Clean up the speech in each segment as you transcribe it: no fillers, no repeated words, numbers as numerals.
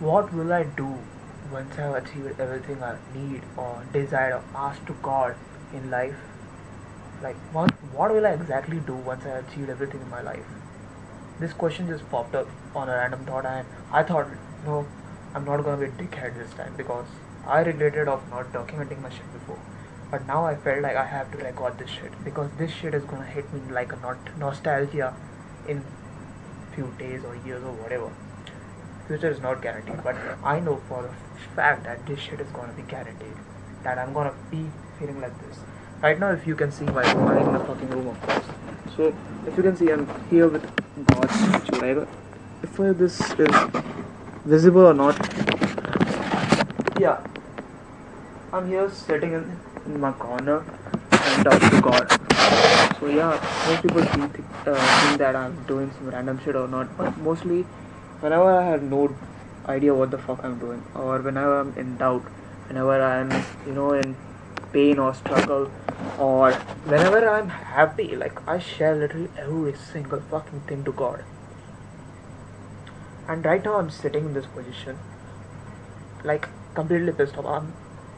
What will I do once I've achieved everything I need or desire or ask to God in life? Like, what will I exactly do once I achieved everything in my life? This question just popped up on a random thought, and I thought, no, I'm not gonna be a dickhead this time because I regretted of not documenting my shit before. But now I felt like I have to record this shit because this shit is gonna hit me like a nostalgia in few days or years or whatever. Future is not guaranteed, but I know for a fact that this shit is gonna be guaranteed. That I'm gonna be feeling like this. Right now, if you can see my room, I'm in a fucking room, of course. So, if you can see, I'm here with God's statue. Like, if this is visible or not, yeah, I'm here sitting in my corner and talking to God. So yeah, most people think that I'm doing some random shit or not, but mostly whenever I have no idea what the fuck I'm doing, or whenever I'm in doubt, whenever I'm in pain or struggle, or whenever I'm happy, like I share literally every single fucking thing to God. And right now I'm sitting in this position, like completely pissed off.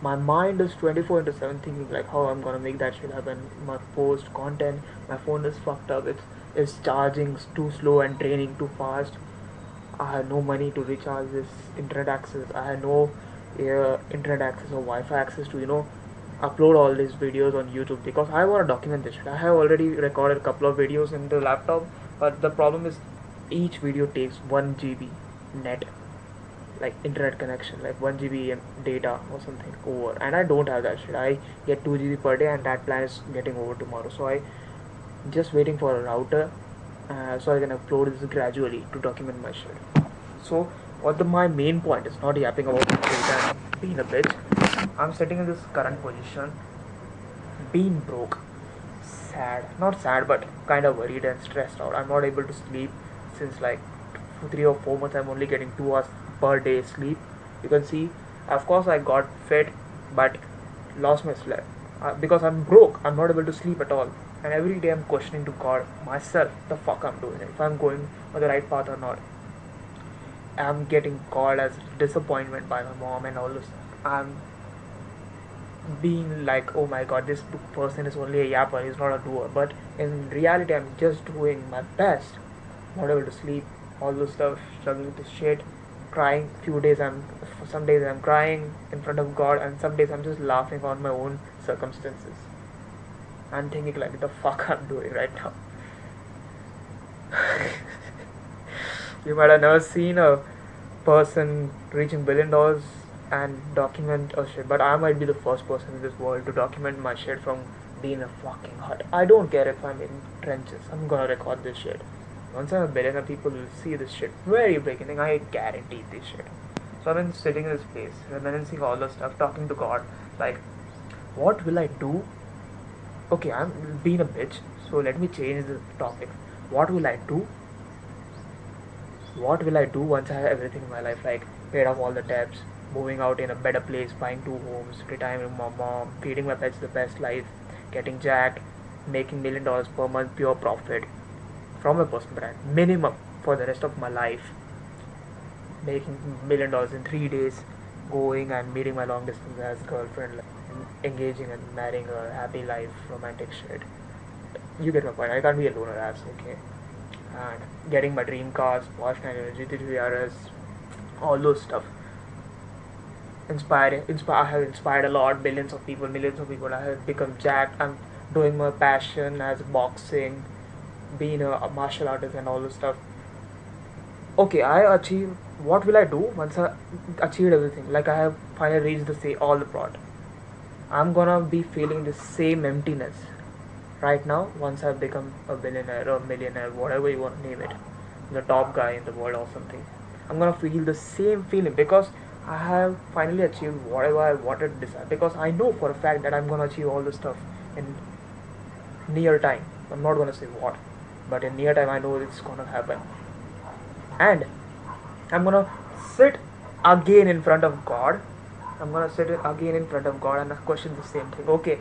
My mind is 24 into 7 thinking like how I'm gonna make that shit happen. My post content, my phone is fucked up. It's charging too slow and draining too fast. I had no money to recharge this internet access. I had no internet access or Wi-Fi access to upload all these videos on YouTube because I want to document this shit. I have already recorded a couple of videos in the laptop, but the problem is each video takes 1 GB net, like internet connection, like 1 GB data or something over, and I don't have that shit. I get 2 GB per day, and that plan is getting over tomorrow. So I just waiting for a router, so I can upload this gradually to document my shit. So my main point is not yapping about data and being a bitch. I'm sitting in this current position, being broke, sad, not sad, but kind of worried and stressed out. I'm not able to sleep since like 3 or 4 months. I'm only getting 2 hours per day sleep. You can see, of course, I got fit, but lost my sleep because I'm broke. I'm not able to sleep at all, and every day I'm questioning to God myself the fuck I'm doing, if I'm going on the right path or not. I'm getting called as disappointment by my mom and all this. I'm being like, oh my god, this person is only a yapper, he's not a doer. But in reality, I'm just doing my best. Not able to sleep, all this stuff, struggling with shit, crying. Some days I'm crying in front of God, and some days I'm just laughing on my own circumstances. I'm thinking like, the fuck I'm doing right now. You might have never seen a person reaching $1 billion and document a shit, but I might be the first person in this world to document my shit from being a fucking hut. I don't care if I'm in trenches. I'm gonna record this shit. Once I'm a billionaire, people will see this shit very beginning. I guarantee this shit. So I've been sitting in this place, reminiscing all the stuff, talking to God, like, what will I do? Okay, I'm being a bitch, so let me change the topic. What will I do? What will I do once I have everything in my life, like paid off all the debts, moving out in a better place, buying 2 homes, retiring with my mom, feeding my pets the best life, getting jacked, making $1 million per month pure profit from a personal brand, minimum for the rest of my life, making $1 million in 3 days, going and meeting my long distance as girlfriend, like, engaging and marrying a happy life, romantic shit. You get my point. I can't be a loner ass, okay? And getting my dream cars, Porsche 911 GT3 RS, all those stuff. I have inspired a lot, billions of people, millions of people. I have become jacked. I'm doing my passion as boxing, being a martial artist, and all this stuff. Okay, I achieve. What will I do once I achieved everything? Like I have finally reached the say all the prod. I'm gonna be feeling the same emptiness right now once I've become a billionaire or a millionaire, whatever you want to name it, the top guy in the world or something. I'm gonna feel the same feeling because I have finally achieved whatever I wanted to decide. Because I know for a fact that I'm gonna achieve all this stuff in near time. I'm not gonna say what, but in near time I know it's gonna happen. And I'm gonna sit again in front of God. I'm gonna sit again in front of God and question the same thing. Okay,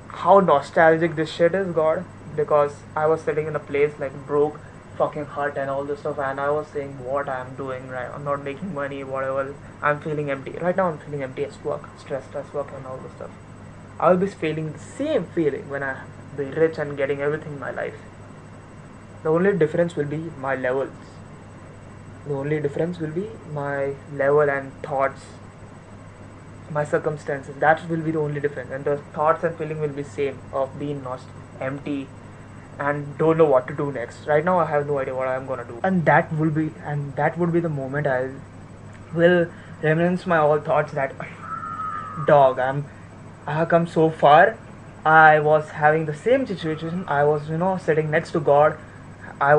how nostalgic this shit is, God, because I was sitting in a place like broke, fucking hurt and all this stuff, and I was saying what I'm doing, right? I'm not making money, whatever. I'm feeling empty. Right now I'm feeling empty as work, stressed as work and all this stuff. I'll be feeling the same feeling when I be rich and getting everything in my life. The only difference will be my levels. The only difference will be my level and thoughts, my circumstances. That will be the only difference, and the thoughts and feeling will be same of being lost, empty, and don't know what to do next. Right now I have no idea what I'm gonna do, and that would be the moment I will reminisce my all thoughts that dog, I have come so far. I was having the same situation. I was, sitting next to God. I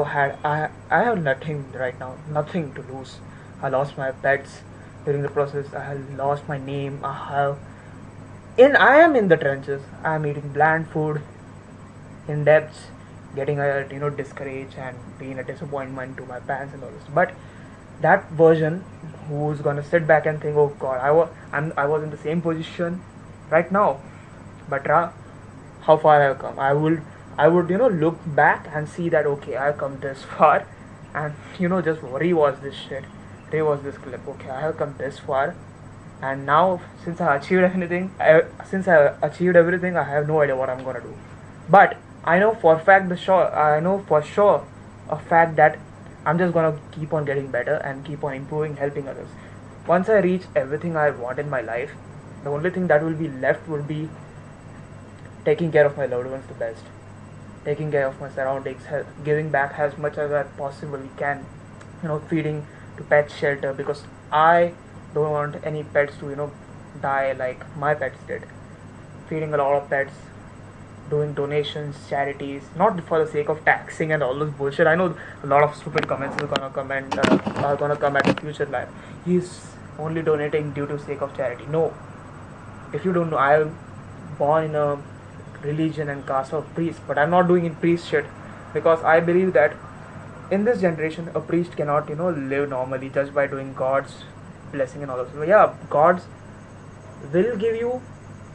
have nothing right now, nothing to lose. I lost my pets during the process. I have lost my name. I am in the trenches. I am eating bland food, in depths, getting discouraged and being a disappointment to my parents and all this. But that version who's gonna sit back and think, oh God, I was in the same position right now, but how far I have come. I would look back and see that okay, I have come this far, and just rewatch this shit, rewatch this clip. Okay, I have come this far, and now since I achieved everything, I have no idea what I'm gonna do. But I know for sure a fact that I'm just gonna keep on getting better and keep on improving, helping others. Once I reach everything I want in my life, the only thing that will be left will be taking care of my loved ones the best, taking care of my surroundings, giving back as much as I possibly can, feeding to pet shelter, because I don't want any pets to die like my pets did. Feeding a lot of pets, doing donations, charities, not for the sake of taxing and all this bullshit. I know a lot of stupid comments are gonna come at the future life. He's only donating due to sake of charity. No, if you don't know, I am born in a religion and caste of priest, but I'm not doing it priest shit, because I believe that in this generation a priest cannot live normally just by doing God's blessing and all that. So yeah, God's will give you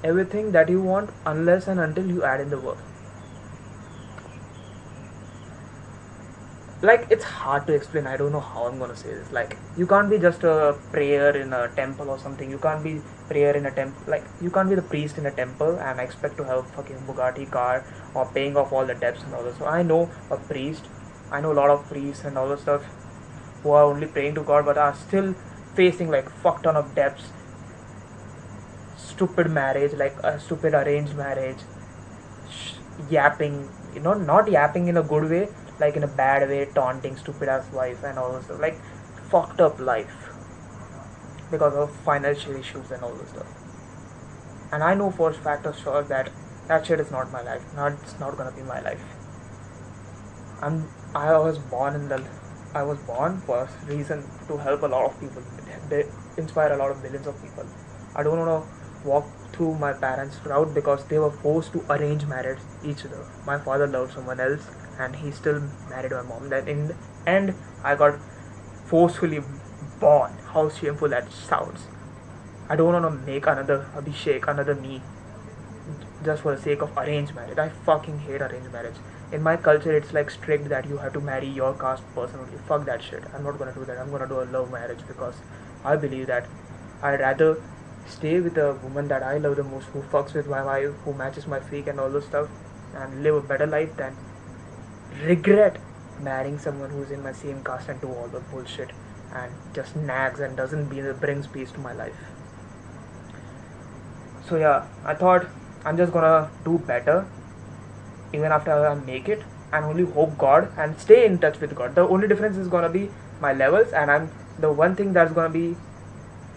everything that you want unless and until you add in the work. Like, it's hard to explain. I don't know how I'm gonna say this. Like, you can't be just a prayer in a temple or something. You can't be prayer in a temple. Like, you can't be the priest in a temple and expect to have fucking Bugatti car or paying off all the debts and all that. So I know a priest. I know a lot of priests and all the stuff who are only praying to God but are still facing like fuck ton of debts, stupid marriage, like a stupid arranged marriage, yapping, not yapping in a good way, like in a bad way, taunting stupid ass wife and all this stuff, like fucked up life because of financial issues and all this stuff. And I know for a fact of sure that that shit is not my life. It's not gonna be my life. I was born in the I was born for a reason to help a lot of people, inspire a lot of millions of people. I don't want to walk through my parents' route because they were forced to arrange marriage each other. My father loved someone else and he still married my mom. Then in the end, I got forcefully born. How shameful that sounds. I don't want to make another Abhishek, another me, just for the sake of arranged marriage. I fucking hate arranged marriage. In my culture, it's like strict that you have to marry your caste person only. Fuck that shit. I'm not gonna do that. I'm gonna do a love marriage because I believe that I'd rather stay with a woman that I love the most, who fucks with my wife, who matches my freak and all those stuff, and live a better life than regret marrying someone who's in my same caste and do all the bullshit and just nags and brings peace to my life. So yeah, I thought I'm just gonna do better even after I make it, and only hope God and stay in touch with God. The only difference is gonna be my levels, and the one thing that's gonna be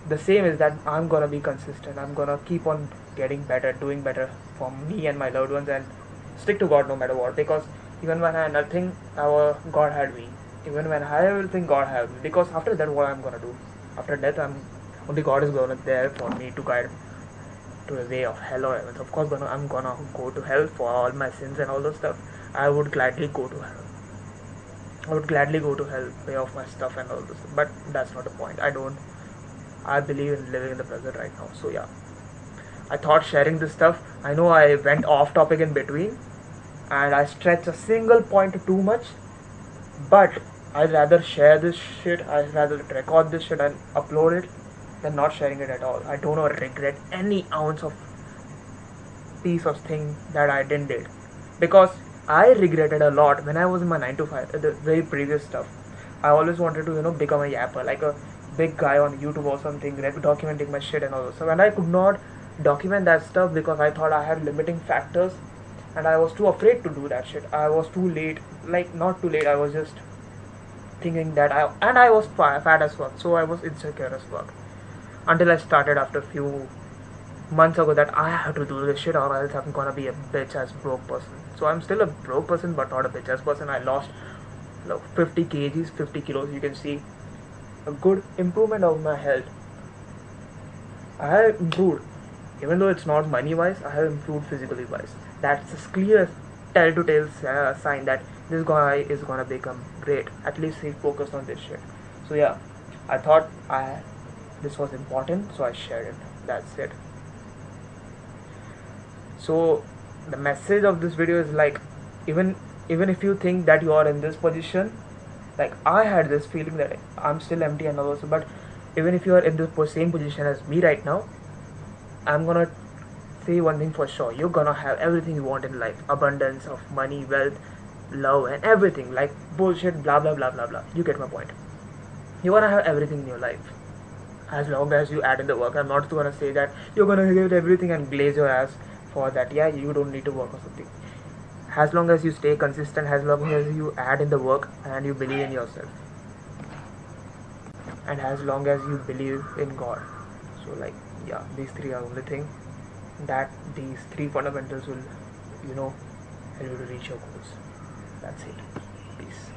the same is that I'm gonna be consistent. I'm gonna keep on getting better, doing better for me and my loved ones, and stick to God no matter what. Because even when I had nothing, our God had me. Even when I have everything, God had me. Because after that, what I'm gonna do? After death, only God is gonna there for me to guide to the way of hell or heaven. Of course, I'm gonna go to hell for all my sins and all those stuff. I would gladly go to hell. I would gladly go to hell, pay off my stuff and all this. But that's not the point. I believe in living in the present right now. So yeah, I thought sharing this stuff. I know I went off topic in between, and I stretched a single point too much. But I'd rather share this shit, I'd rather record this shit and upload it than not sharing it at all. I do not regret any ounce of piece of thing that I didn't did, because I regretted a lot when I was in my 9 to 5, the very previous stuff. I always wanted to become a yapper, like a big guy on YouTube or something, documenting my shit and all that stuff. And I could not document that stuff because I thought I had limiting factors, and I was too afraid to do that shit. I was too late, like not too late. I was just thinking that I was fat as fuck, so I was insecure as fuck. Until I started after a few months ago that I have to do this shit or else I'm gonna be a bitch ass broke person. So I'm still a broke person but not a bitch ass person. I lost 50 kgs, 50 kilos. You can see a good improvement of my health. I have improved, even though it's not money wise. I have improved physically wise. That's a clear telltale sign that this guy is gonna become great. At least he focused on this shit. So yeah, I thought I this was important, so I shared it. That's it. So the message of this video is like, even even if you think that you are in this position, like I had this feeling that I'm still empty and all, but even if you are in the same position as me right now, I'm gonna say one thing for sure: you're gonna have everything you want in life, abundance of money, wealth, love, and everything. Like bullshit, blah blah blah blah blah. You get my point. You're gonna have everything in your life as long as you add in the work. I'm not gonna say that you're gonna get everything and glaze your ass for that. Yeah, you don't need to work or something. As long as you stay consistent, as long as you add in the work and you believe in yourself, and as long as you believe in God. So like, yeah, these three are the only thing that these three fundamentals will, help you to reach your goals. That's it. Peace.